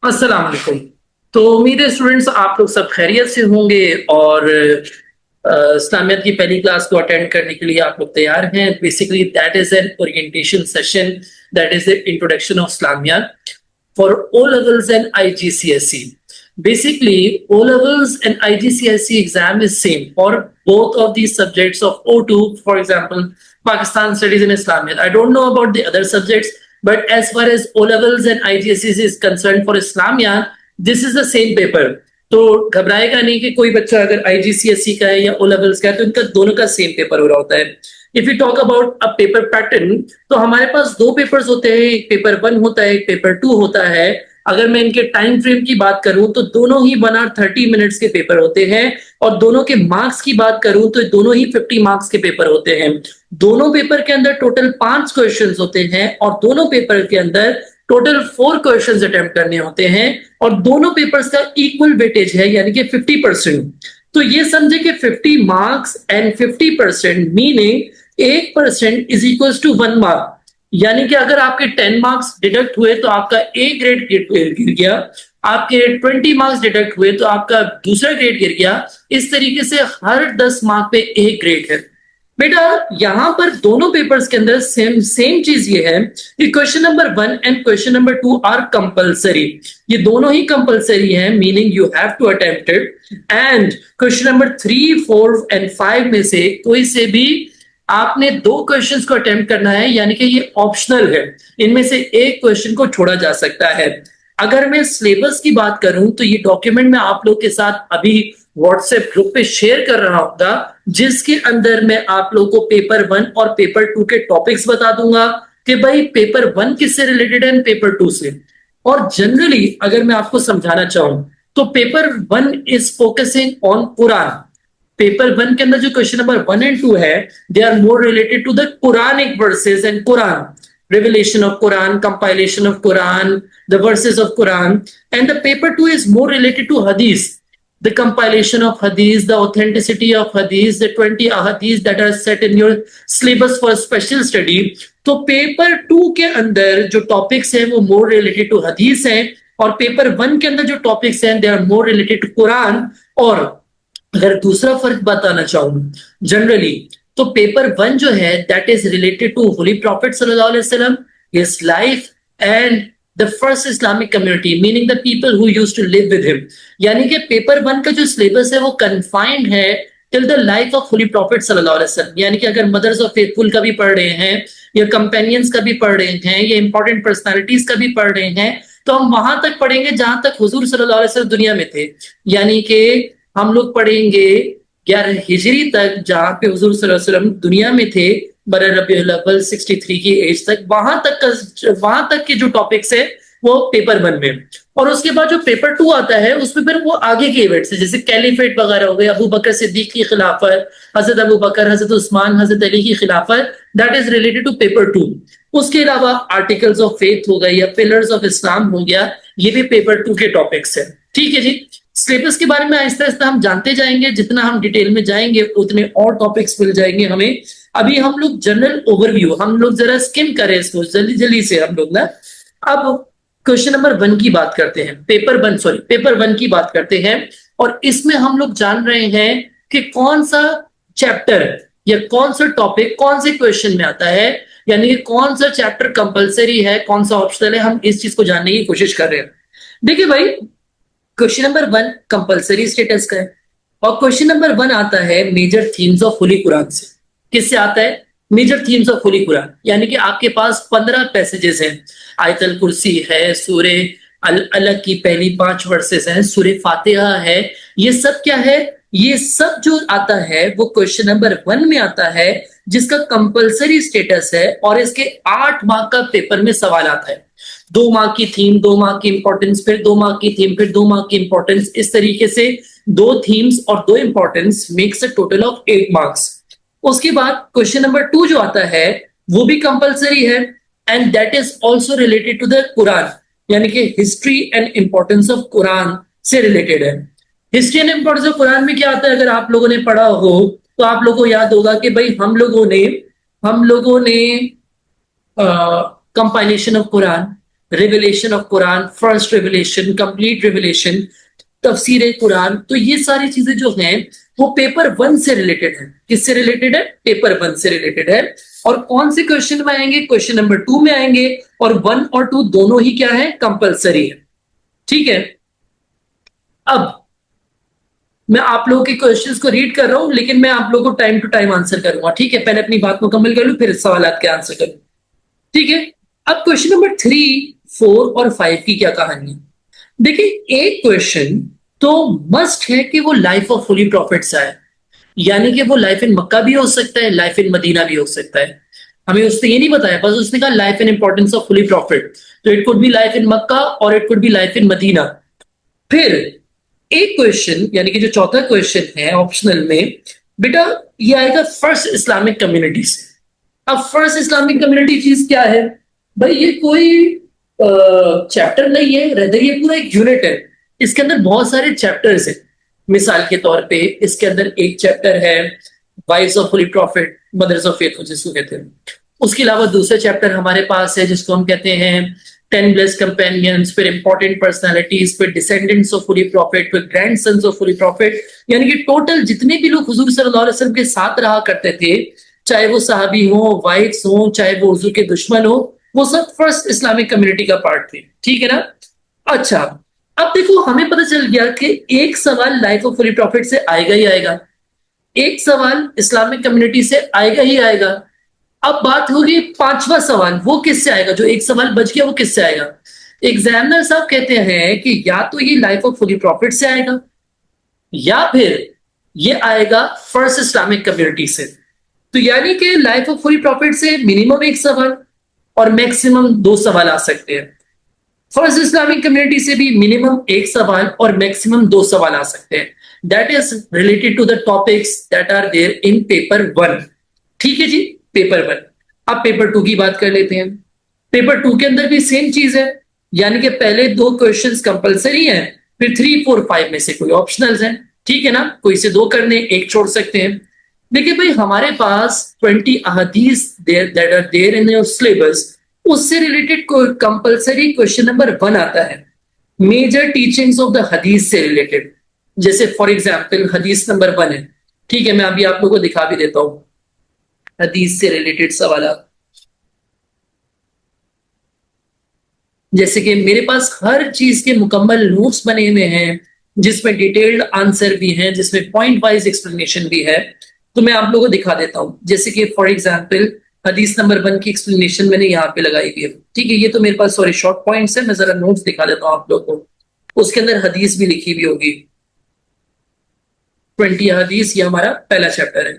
अस्सलाम वालेकुम। तो उम्मीद है स्टूडेंट्स आप लोग सब खैरियत से होंगे और इस्लामियत की पहली क्लास को अटेंड करने के लिए आप लोग तैयार हैं। Basically that is an orientation session, that is the introduction of Islamiyat for O levels and IGCSE. Basically, O levels and IGCSE exam is same for both of these subjects of O2, for example, Pakistan Studies and Islamiyat. I don't know about the other subjects, but as far as O levels and IGCSE is concerned for Islamiyat, this is the same paper. तो घबराएगा नहीं कि कोई बच्चा अगर IGCSE का है या O levels का है तो इनका दोनों का सेम पेपर हो रहा होता है। If you talk about a paper pattern, तो हमारे पास दो पेपर्स होते हैं, एक पेपर 1 होता है, एक पेपर 2 होता है। अगर मैं इनके टाइम फ्रेम की बात करूं तो दोनों ही 1 आवर 30 मिनट्स के पेपर होते हैं, और दोनों के मार्क्स की बात करूं तो दोनों ही 50 मार्क्स के पेपर होते हैं। दोनों पेपर के अंदर टोटल 5 क्वेश्चंस होते हैं और दोनों पेपर के अंदर टोटल 4 क्वेश्चंस अटेम्प्ट करने होते हैं, और दोनों पेपर्स का इक्वल वेटेज है, यानी कि 50%। तो ये समझे कि 50 marks and 50% meaning 8% is equal to 1 mark. यानी कि अगर आपके 10 मार्क्स डिडक्ट हुए तो आपका ए ग्रेड गिर गया, आपके 20 मार्क्स डिडक्ट हुए तो आपका दूसरा ग्रेड गिर गया। इस तरीके से हर 10 मार्क पे ए ग्रेड है। बेटा यहां पर दोनों पेपर्स के अंदर सेम चीज ये है कि question number 1 and question number 2 are compulsory. ये दोनों ही कंपलसरी है, meaning you have to attempt it. And question number 3, 4 and 5 में से कोई से भी आपने 2 क्वेश्चंस को अटेम्प्ट करना है, यानी कि ये ऑप्शनल है। इनमें से एक क्वेश्चन को छोड़ा जा सकता है। अगर मैं सिलेबस की बात करूं तो ये डॉक्यूमेंट मैं आप लोग के साथ अभी व्हाट्सएप ग्रुप पे शेयर कर रहा होगा, जिसके अंदर मैं आप लोग को पेपर 1 और पेपर 2 के टॉपिक्स बता दूंगा कि भाई पेपर 1 किससे रिलेटेड है, पेपर 2 से। और जनरली अगर मैं आपको समझाना चाहूं तो paper 1 is focusing on Quran. Paper 1 के अंदर जो क्वेश्चन नंबर 1 एंड 2 है, they are more related to the Quranic verses and Quran, revelation of Quran, compilation of Quran, the verses of Quran. And the paper 2 is more related to Hadith, the compilation of Hadith, the authenticity of Hadith, the 20 Hadith that are set in your syllabus for special study. तो paper 2 के अंदर जो topics हैं वो मोर related to हदीस हैं, और paper 1 के अंदर जो टॉपिक्स हैं they are more related to Quran. और अगर दूसरा फर्क बताना चाहूं जनरली, तो पेपर 1 जो है that is related to holy prophet सल्लल्लाहु अलैहि वसल्लम, his life and the first Islamic community, meaning the people who used to live with him. यानी कि पेपर 1 का जो सिलेबस है वो कन्फाइंड है till the life of holy prophet सल्लल्लाहु अलैहि वसल्लम। यानी कि अगर मदर्स ऑफ फेथफुल का भी पढ़ रहे हैं, या कंपेनियंस का भी पढ़ रहे हैं, या इंपॉर्टेंट पर्सनैलिटीज का भी पढ़ रहे हैं, तो हम वहां तक पढ़ेंगे जहां तक हुजूर सल्लल्लाहु अलैहि वसल्लम दुनिया में थे। यानी कि हम लोग पढ़ेंगे 11 हिजरी तक, जहां पे हुजूर सल्लल्लाहु अलैहि वसल्लम दुनिया में थे, बरह रबीउल अव्वल 63 की एज तक। वहां तक के जो टॉपिक्स है वो पेपर 1 में। और उसके बाद जो पेपर 2 आता है उसमें फिर वो आगे के इवेंट्स है, जैसे कैलिफेट वगैरह हो गए, अबू बकर सिद्दीक की खिलाफत, हजरत अबू बकर, हजरत उस्मान, हजरत अली की खिलाफत, that is related to paper 2। उसके अलावा आर्टिकल्स ऑफ फेथ हो गए या पिलर्स ऑफ इस्लाम हो गया, ये भी पेपर 2 के टॉपिक्स है। ठीक है जी। सिलेबस के बारे में आहिस्ता आहिस्ता हम जानते जाएंगे, जितना हम डिटेल में जाएंगे उतने और टॉपिक्स मिल जाएंगे हमें। अभी हम लोग जनरल ओवरव्यू, हम लोग जरा स्किम करें इसको जल्दी जल्दी से हम लोग ना। अब क्वेश्चन नंबर 1 की बात करते हैं, पेपर 1 की बात करते हैं, और इसमें हम लोग जान रहे हैं कि कौन सा चैप्टर या कौन सा टॉपिक कौन से क्वेश्चन में आता है, यानी कि कौन सा चैप्टर कंपलसरी है, कौन सा ऑप्शनल है। हम इस चीज को जानने की कोशिश कर रहे हैं। देखिए भाई, क्वेश्चन नंबर 1 कंपलसरी स्टेटस का है, और क्वेश्चन नंबर 1 आता है major themes of holy Quran से। किससे आता है? Major themes of holy Quran. यानी कि आपके पास 15 पैसेजेस हैं, आयतल कुर्सी है, सूरे अलग की पहली 5 वर्सेस हैं, सूरे फातिहा है। ये सब क्या है? ये सब जो आता है वो क्वेश्चन नंबर 1 में आता है, जिसका कंपलसरी स्टेटस है, और इसके 8 मार्क का पेपर में सवाल आता है। 2 मार्क की थीम, 2 मार्क की इंपॉर्टेंस, फिर 2 मार्क की थीम, फिर 2 मार्क की इंपॉर्टेंस। इस तरीके से 2 थीम्स और 2 importance makes a total of 8 marks. उसके बाद क्वेश्चन नंबर 2 जो आता है वो भी कंपलसरी है, and that is also related to the Quran, यानी कि history and importance of Quran से रिलेटेड है। History and importance of Quran में क्या आता है, अगर आप लोगों ने पढ़ा हो तो आप लोगों को याद होगा कि भाई हम लोगों ने compilation of Quran, revelation of Quran, first revelation, complete revelation, तफसीर कुरान, तो ये सारी चीजें जो हैं वो पेपर 1 से रिलेटेड है। किससे रिलेटेड है? पेपर 1 से रिलेटेड है। और कौन से क्वेश्चन में आएंगे? क्वेश्चन नंबर 2 में आएंगे, और 1 और 2 दोनों ही क्या है? कंपलसरी है। ठीक है, अब मैं आप लोगों के क्वेश्चंस को रीड कर रहा हूं, लेकिन मैं आप लोगों को टाइम टू टाइम आंसर करूंगा। ठीक है, पहले अपनी बात मुकम्मल कर लूं, फिर सवाल के आंसर करूं। ठीक है, अब क्वेश्चन नंबर 3, 4 और 5 की क्या कहानी है? देखिए, एक क्वेश्चन तो मस्ट है कि वो लाइफ ऑफ होली प्रॉफिट से आए, यानी कि वो लाइफ इन मक्का भी हो सकता है, लाइफ इन मदीना भी हो सकता है। हमें उसने ये नहीं बताया, बस उसने कहा life in importance of holy prophet, तो it could be life in Makkah और it could be life in Madinah. फिर एक क्वेश्चन, यानी कि जो चौथा क्वेश्चन है ऑप्शनल में, बेटा ये आएगा फर्स्ट इस्लामिक कम्युनिटी से। अब फर्स्ट इस्लामिक कम्युनिटी चीज क्या है भाई? ये कोई चैप्टर नहीं है, रेदर ये पूरा एक यूनिट है। इसके अंदर बहुत सारे चैप्टर्स हैं। मिसाल के तौर पे इसके अंदर एक चैप्टर है wives of holy prophet, mothers of faith जिसको कहते हैं। उसके अलावा दूसरा चैप्टर हमारे पास है जिसको हम कहते हैं 10 ब्लेस्ड कंपेनियंस, फिर इंपॉर्टेंट पर्सनालिटीज, फिर डिसेंडेंट्स ऑफ होली प्रॉफिट, फिर ग्रैंडसन्स ऑफ होली प्रॉफिट। यानी कि टोटल जितने भी लोग हुजूर सल्लल्लाहु अलैहि वसल्लम के साथ रहा करते थे, चाहे वो सहाबी हो, वाइफ्स हो, चाहे वो हुजूर के दुश्मन हो, वो सब फर्स्ट इस्लामिक कम्युनिटी का पार्ट थे। ठीक है ना? अच्छा, अब देखो हमें पता चल गया कि एक सवाल लाइफ ऑफ होली प्रॉफिट से आएगा ही आएगा, एक सवाल इस्लामिक कम्युनिटी से आएगा ही आएगा। अब बात होगी पांचवा सवाल, वो किससे आएगा? जो एक सवाल बच गया वो किससे आएगा? एग्जामिनर साहब कहते हैं कि या तो ये लाइफ ऑफ होली प्रॉफिट से आएगा, या फिर ये आएगा फर्स्ट इस्लामिक कम्युनिटी से। तो यानी कि लाइफ ऑफ होली प्रॉफिट से मिनिमम एक सवाल और मैक्सिमम 2 सवाल आ सकते हैं। फर्स्ट इस्लामिक कम्युनिटी से भी मिनिमम एक सवाल और मैक्सिमम 2 सवाल आ सकते हैं। That is related to the topics that are there in paper 1। ठीक है जी, पेपर 1। अब पेपर 2 की बात कर लेते हैं। पेपर 2 के अंदर भी सेम चीज है, यानी कि पहले 2 क्वेश्चंस कंपलसरी हैं, फिर 3, 4, 5 में से कोई ऑप्शनल्स हैं। ठीक है ना? कोई से 2 करने, एक छोड़ सकते हैं। देखिए भाई, हमारे पास 20 अहादीस that are there in your syllabus, उससे रिलेटेड कंपलसरी क्वेश्चन नंबर 1 आता है, मेजर टीचिंग्स ऑफ द हदीस से रिलेटेड। जैसे फॉर एग्जांपल हदीस नंबर 1 है। ठीक है, मैं अभी आप लोगों को दिखा भी देता हूं हदीस से रिलेटेड सवाल। जैसे कि मेरे पास हर चीज के मुकम्मल नोट्स बने हुए हैं, जिसमें डिटेल्ड आंसर भी है, जिसमें पॉइंट वाइज एक्सप्लेनेशन भी है। तो मैं आप लोगों को दिखा देता हूं। जैसे कि फॉर एग्जांपल हदीस नंबर 1 की एक्सप्लेनेशन मैंने यहाँ पे लगाई हुई है। ठीक है, ये तो मेरे पास सॉरी शॉर्ट पॉइंट्स है, मैं जरा नोट्स दिखा देता हूँ आप लोगों को। उसके अंदर हदीस भी लिखी हुई होगी, 20 हदीस, ये हमारा पहला चैप्टर है।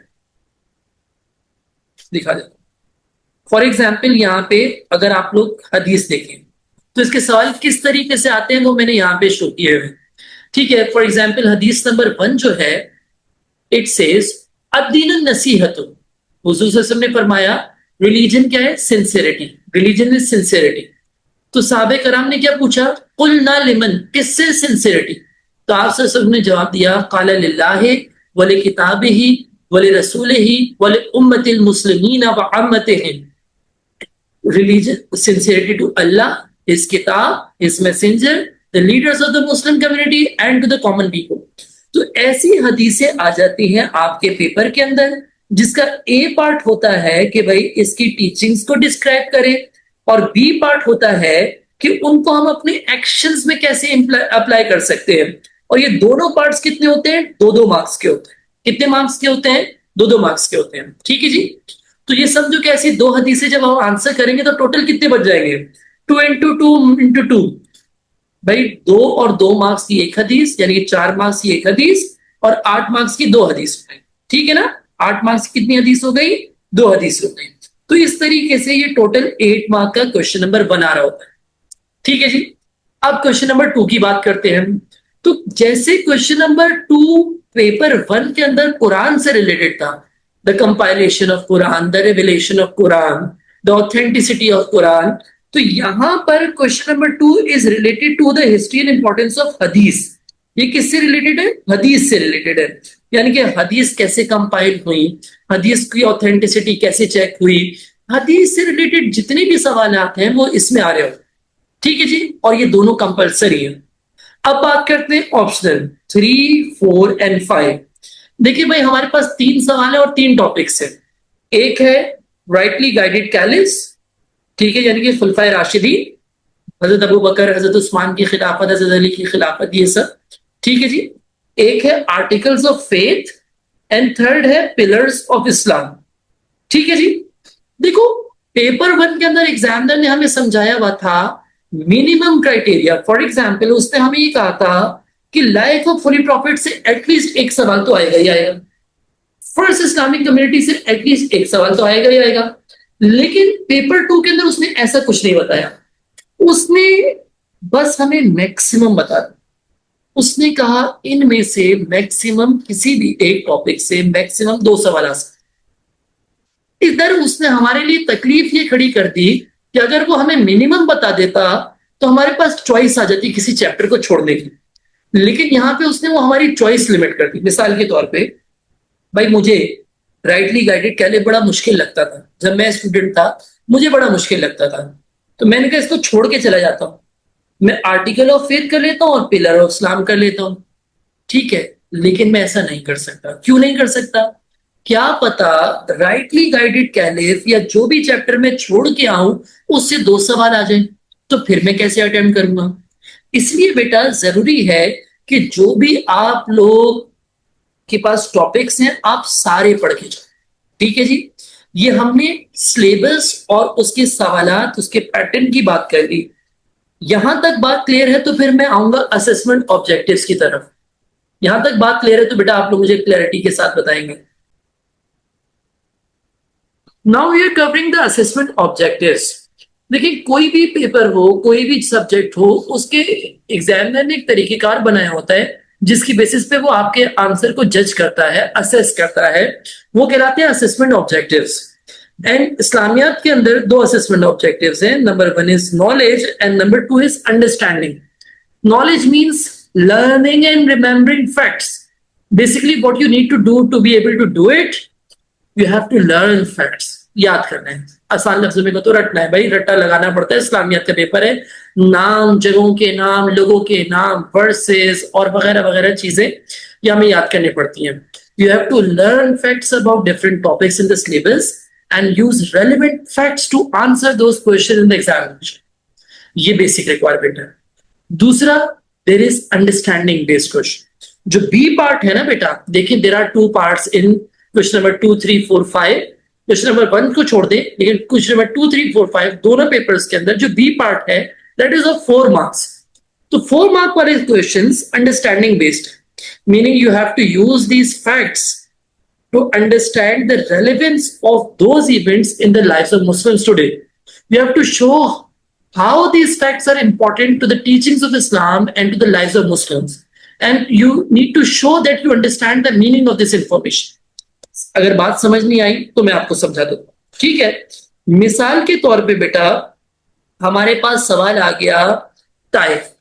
दिखा देता हूँ। फॉर एग्जाम्पल यहाँ पे अगर आप लोग हदीस देखें तो इसके सवाल किस तरीके से आते हैं वो मैंने यहाँ पे शो किए हुए। ठीक है, फॉर एग्जाम्पल हदीस नंबर 1 जो है, इट सेज अद्दीन नसीहत। हुजूर सल्लल्लाहु अलैहि वसल्लम ने फरमाया रिलीजन क्या है? सिंसियरिटी। Religion is sincerity. तो साहबे कराम ने क्या पूछा? कुल ना लिमन, किससे सिंसियरिटी? तो आप सल्लल्लाहु अलैहि वसल्लम ने जवाब दिया काला लिल्लाहि वली किताबिही वली रसूलिही वली उम्मतिल मुस्लिमीन व अम्मतिहिम। Religion, sincerity to Allah, his किताब, his messenger, the leaders of the Muslim community and to the common people. तो ऐसी हदीसें आ जाती हैं आपके पेपर के अंदर, जिसका ए पार्ट होता है कि भाई इसकी टीचिंग्स को डिस्क्राइब करें, और बी पार्ट होता है कि उनको हम अपने एक्शंस में कैसे अप्लाई कर सकते हैं। और ये दोनों पार्ट्स कितने होते हैं? 2-2 मार्क्स के होते हैं। कितने मार्क्स के होते हैं? 2-2 मार्क्स के होते हैं। ठीक है जी। तो ये समझो कि ऐसी 2 हदीसें जब हम आंसर करेंगे तो टोटल कितने बच जाएंगे? 2 into 2 into 2। भाई 2 और 2 मार्क्स की एक हदीस, यानी कि 4 मार्क्स की एक हदीस, और 8 मार्क्स की 2 हदीस। ठीक है ना? 8 मार्क्स की कितनी हदीस हो गई? 2 हदीस हो गई। तो इस तरीके से ये टोटल 8 मार्क का क्वेश्चन नंबर 1 आ रहा होता है। ठीक है जी। अब क्वेश्चन नंबर 2 की बात करते हैं। तो जैसे क्वेश्चन नंबर 2 पेपर 1 के अंदर कुरान से रिलेटेड था, the compilation of Quran, the revelation of Quran, the authenticity of Quran, तो यहां पर question number 2 is related to the history and importance of hadith. ये किससे रिलेटेड है? हदीस से रिलेटेड है। यानी कि हदीस कैसे कंपाइल हुई, हदीस की ऑथेंटिसिटी कैसे चेक हुई, हदीस से रिलेटेड जितने भी सवाल हैं वो इसमें आ रहे हो। ठीक है जी, और ये दोनों कंपलसरी है। अब बात करते हैं ऑप्शनल 3, 4 एंड 5। देखिए भाई, हमारे पास 3 सवाल है और 3 टॉपिक्स है। एक है राइटली गाइडेड कैलिस, ठीक है, यानी कि खुलफाए राशिदी, हजरत अबू बकर, हजरत उस्मान की खिलाफत, हजरत अली की खिलाफत, ये सब, ठीक है जी। एक है articles of faith and third है पिलर्स ऑफ इस्लाम, ठीक है जी। देखो, पेपर 1 के अंदर एग्जामिनर ने हमें समझाया हुआ था मिनिमम क्राइटेरिया। फॉर एग्जाम्पल, उसने हमें ये कहा था कि लाइफ ऑफ होली प्रॉफिट से एटलीस्ट एक सवाल तो आएगा ही आएगा, फर्स्ट इस्लामिक कम्युनिटी से एटलीस्ट एक सवाल तो आएगा ही आएगा। लेकिन पेपर 2 के अंदर उसने ऐसा कुछ नहीं बताया, उसने बस हमें मैक्सिमम बता दिया। उसने कहा इनमें से मैक्सिमम किसी भी एक टॉपिक से मैक्सिमम 2 सवाल आ सकते। इधर उसने हमारे लिए तकलीफ ये खड़ी कर दी कि अगर वो हमें मिनिमम बता देता तो हमारे पास चॉइस आ जाती किसी चैप्टर को छोड़ने की। लेकिन यहां पे उसने वो हमारी चॉइस लिमिट कर दी। मिसाल के तौर पे, भाई मुझे राइटली गाइडेड कैले बड़ा मुश्किल लगता था जब मैं स्टूडेंट था, मुझे बड़ा मुश्किल लगता था, तो मैंने कहा इसको छोड़ के चला जाता हूं, मैं आर्टिकल ऑफ फेथ कर लेता हूं और पिलर ऑफ इस्लाम कर लेता हूं, ठीक है। लेकिन मैं ऐसा नहीं कर सकता। क्यों नहीं कर सकता? क्या पता राइटली गाइडेड कैलिफ या जो भी चैप्टर में छोड़ के आऊं उससे 2 सवाल आ जाए, तो फिर मैं कैसे अटेम्प्ट करूंगा? इसलिए बेटा जरूरी है कि जो भी आप लोग के पास टॉपिक्स हैं आप सारे पढ़ के जाओ, ठीक है जी। ये हमने सिलेबस और उसके सवालात, उसके पैटर्न की बात कर ली। यहां तक बात क्लियर है तो फिर मैं आऊंगा असेसमेंट ऑब्जेक्टिव्स की तरफ। यहां तक बात क्लियर है तो बेटा आप लोग मुझे क्लैरिटी के साथ बताएंगे। Now we are covering the assessment objectives. देखिए, कोई भी पेपर हो, कोई भी सब्जेक्ट हो, उसके एग्जामिनर ने एक तरीकेकार बनाया होता है जिसकी बेसिस पे वो आपके आंसर को जज करता है, असेस करता है। वो कहलाते हैं असेसमेंट ऑब्जेक्टिव्स। एंड इस्लामियात के अंदर 2 असेसमेंट ऑब्जेक्टिव्स हैं। Number 1 is knowledge and number 2 is understanding. Knowledge means learning and remembering facts. Basically, what you need to do to be able to do it, you have to learn facts. याद करना है। आसान लफ्जों में तो रटना है भाई, रट्टा लगाना पड़ता है। इस्लामियात का पेपर है, नाम, जगहों के नाम, लोगों के नाम, वर्सेस और वगैरह वगैरह चीजें ये हमें याद करनी पड़ती हैं। You have to learn facts about different topics in the syllabus and use relevant facts to answer those questions in the examination. ये बेसिक रिक्वायरमेंट है। दूसरा, there is understanding based question. जो बी पार्ट है ना बेटा, देखिए there are 2 parts in question number 2, 3, 4, 5। Question number 1 को छोड़ दे, लेकिन क्वेश्चन नंबर 2, 3, 4, 5 दोनों पेपर्स के अंदर जो बी पार्ट है दैट इज ऑफ 4 मार्क्स। तो 4 मार्क वाले questions understanding based, meaning you have to use these facts to understand the relevance of those events in the lives of Muslims today. You have to show how these facts are important to the teachings of Islam and to the lives of Muslims. And you need to show that you understand the meaning of this information. अगर बात समझ नहीं आई तो मैं आपको समझा दूंगा, ठीक है। मिसाल के तौर पे बेटा, हमारे पास सवाल आ गया ताइफ।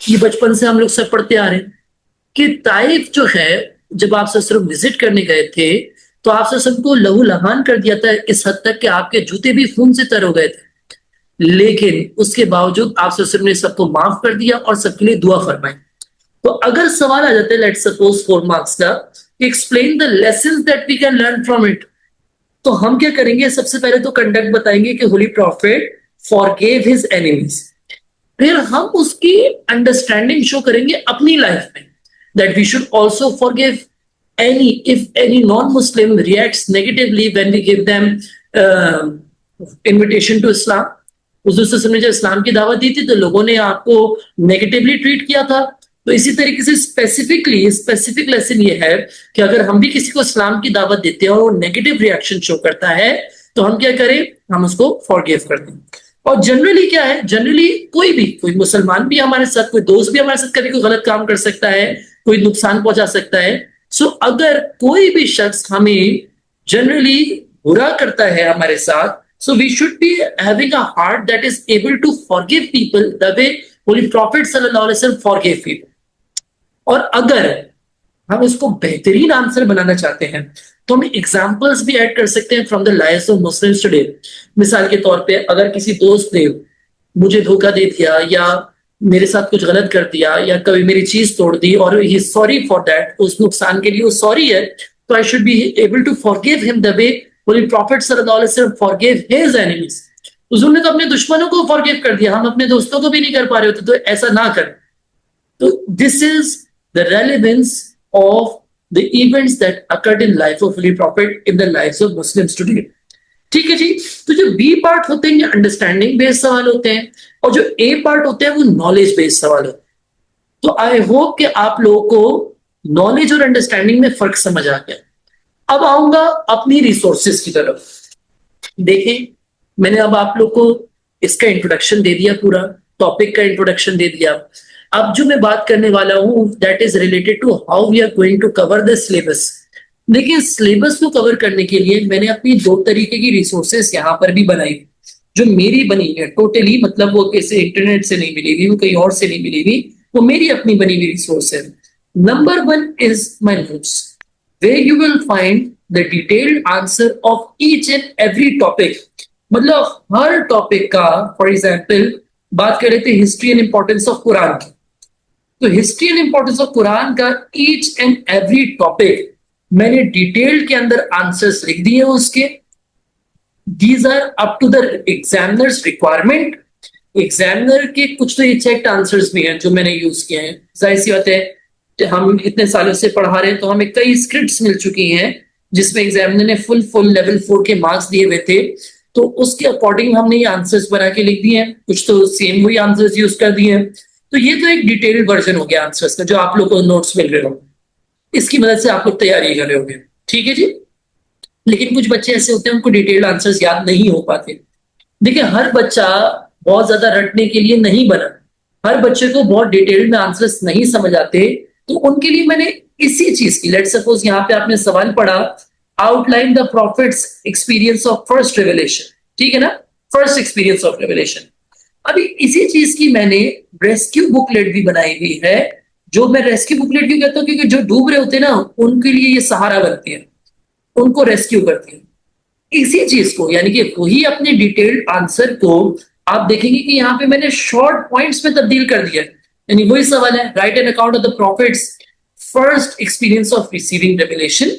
ये बचपन से हम लोग सब पढ़ते आ रहे हैं कि ताइफ जो है, जब आप ससुर विजिट करने गए थे तो आप ससुर को लहू लहान कर दिया था, इस हद तक कि आपके जूते भी खून से तर हो गए थे। लेकिन उसके बावजूद आप ससुर ने सबको माफ कर दिया और सबके लिए दुआ फरमाई। तो अगर सवाल आ जाता है लेट्स सपोज 4 मार्क्स का, explain the lessons that we can learn from it, तो हम क्या करेंगे? सबसे पहले तो कंडक्ट बताएंगे कि holy prophet forgive his enemies. फिर हम उसकी अंडरस्टैंडिंग शो करेंगे अपनी लाइफ में, that we should also forgive if any non-Muslim reacts negatively when we give them invitation to Islam. उस ने जब इस्लाम की दावत दी थी तो लोगों ने आपको नेगेटिवली ट्रीट किया था। तो इसी तरीके से स्पेसिफिक लेसन ये है कि अगर हम भी किसी को इस्लाम की दावत देते हैं और वो नेगेटिव रिएक्शन शो करता है तो हम क्या करें? हम उसको फॉरगिव कर दें। और जनरली क्या है, जनरली कोई मुसलमान भी हमारे साथ, कोई दोस्त भी हमारे साथ कभी कोई गलत काम कर सकता है, कोई नुकसान पहुंचा सकता है। सो अगर कोई भी शख्स हमें जनरली बुरा करता है हमारे साथ, so we should be having a heart that is able to forgive people the way holy prophet सल्लल्लाहु अलैहि वसल्लम फॉरगिव पीपल। और अगर हम इसको बेहतरीन आंसर बनाना चाहते हैं तो हम एग्जाम्पल्स भी ऐड कर सकते हैं from the lives of Muslims today. मिसाल के तौर पे, अगर किसी दोस्त ने मुझे धोखा दे दिया या मेरे साथ कुछ गलत कर दिया या कभी मेरी चीज तोड़ दी और ही सॉरी फॉर दैट, उस नुकसान के लिए वो सॉरी है, तो I should be able to forgive him the way holy prophet सल्लल्लाहु अलैहि वसल्लम फॉरगिव हिज एनिमीज। हुजूर ने तो अपने दुश्मनों को फॉरगिव कर दिया, हम अपने दोस्तों को भी नहीं कर पा रहे होते, तो ऐसा ना कर। तो this is the relevance of the events that occurred in life of holy profit in the lives of Muslims today. ठीक है जी। तो जो बी पार्ट होते हैं ये अंडरस्टैंडिंग बेस्ड सवाल होते हैं, और जो ए पार्ट होते हैं वो नॉलेज बेस्ड सवाल होते हैं। तो आई होप कि आप लोगों को नॉलेज और अंडरस्टैंडिंग में फर्क समझ आ गया। अब आऊंगा अपनी रिसोर्सेज की तरफ। देखें, मैंने अब आप लोग को इसका इंट्रोडक्शन दे दिया, पूरा टॉपिक का इंट्रोडक्शन दे दिया। अब जो मैं बात करने वाला हूं that is related to how we are going to cover the syllabus. देखिए, सिलेबस को कवर करने के लिए मैंने अपनी 2 तरीके की रिसोर्सेस यहाँ पर भी बनाई, जो मेरी बनी है टोटली, मतलब वो किसी इंटरनेट से नहीं मिली हुई, वो कहीं और से नहीं मिली हुई, वो मेरी अपनी बनी हुई रिसोर्स है। Number 1 is my notes, where you will find the detailed answer of each and every topic. मतलब हर टॉपिक का, फॉर एग्जाम्पल बात कर रहे थे history and importance of Quran की, तो history and importance of Quran का ईच एंड एवरी टॉपिक मैंने डिटेल के अंदर आंसर्स लिख दिए उसके। These are up to the examiners requirement. Examiner के कुछ तो ये चेक्ड आंसर्स भी हैं जो मैंने यूज किए हैं। जाहिर सी बात है, हम इतने सालों से पढ़ा रहे हैं तो हमें कई स्क्रिप्ट्स मिल चुकी हैं जिसमें एग्जामिनर ने फुल लेवल 4 के मार्क्स दिए हुए थे, तो उसके अकॉर्डिंग हमने ये आंसर्स बना के लिख दिए हैं। कुछ तो सेम वही आंसर्स यूज कर दिए हैं। तो ये तो एक डिटेल्ड वर्जन हो गया आंसर्स का जो आप लोग को नोट्स मिल रहे हो, इसकी मदद से आप लोग तैयारी कर रहे होंगे। ठीक है जी। लेकिन कुछ बच्चे ऐसे होते हैं उनको डिटेल्ड आंसर्स याद नहीं हो पाते। देखिए, हर बच्चा बहुत ज्यादा रटने के लिए नहीं बना, हर बच्चे को बहुत डिटेल में आंसर्स नहीं समझ आते, तो उनके लिए मैंने इसी चीज की, लेट्स सपोज यहाँ पे आपने सवाल पढ़ा, outline the profits experience of first revelation, ठीक है ना, फर्स्ट एक्सपीरियंस ऑफ रेवलेशन। अभी इसी चीज की मैंने रेस्क्यू बुकलेट भी बनाई हुई है। जो मैं रेस्क्यू बुकलेट क्यों कहता हूँ, क्योंकि जो डूब रहे होते हैं ना उनके लिए ये सहारा बनती है, उनको रेस्क्यू करती है। इसी चीज को, यानी कि वही अपने डिटेल्ड आंसर को आप देखेंगे कि यहाँ पे मैंने शॉर्ट पॉइंट्स में तब्दील कर दिया। यानी वही सवाल है, right an account of the profits first experience of receiving revelation.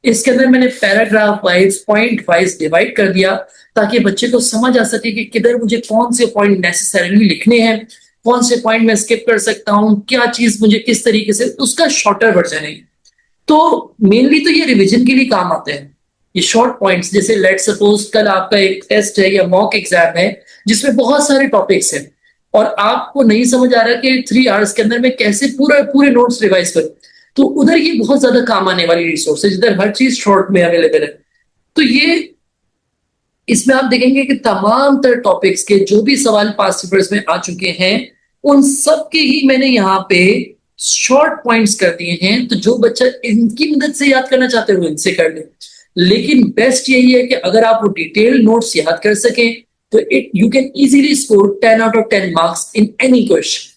इसके अंदर मैंने paragraph wise, point wise divide कर दिया ताकि बच्चे को समझ आ सके कि किधर मुझे कौन से पॉइंट नेसेसरीली लिखने हैं, कौन से पॉइंट में स्किप कर सकता हूं, क्या चीज मुझे किस तरीके से, उसका शॉर्टर वर्जन है। तो मेनली तो ये रिवीजन के लिए काम आते हैं ये शॉर्ट पॉइंट्स। जैसे लेट सपोज कल आपका एक टेस्ट है या मॉक एग्जाम है जिसमें बहुत सारे टॉपिक्स हैं और आपको नहीं समझ आ रहा कि 3 आवर्स के अंदर मैं कैसे पूरे नोट्स रिवाइज करूं, तो उधर ये बहुत ज्यादा काम आने वाली रिसोर्स है जिधर हर चीज शॉर्ट में अवेलेबल है। तो ये इसमें आप देखेंगे कि तमाम तरह टॉपिक्स के जो भी सवाल पास्ट पेपर्स में आ चुके हैं उन सब के ही मैंने यहाँ पे शॉर्ट पॉइंट्स कर दिए हैं। तो जो बच्चा इनकी मदद से याद करना चाहते हो इनसे कर ले, लेकिन बेस्ट यही है कि अगर आप वो डिटेल नोट्स याद कर सकें तो you can easily score 10 out of 10 marks in any question.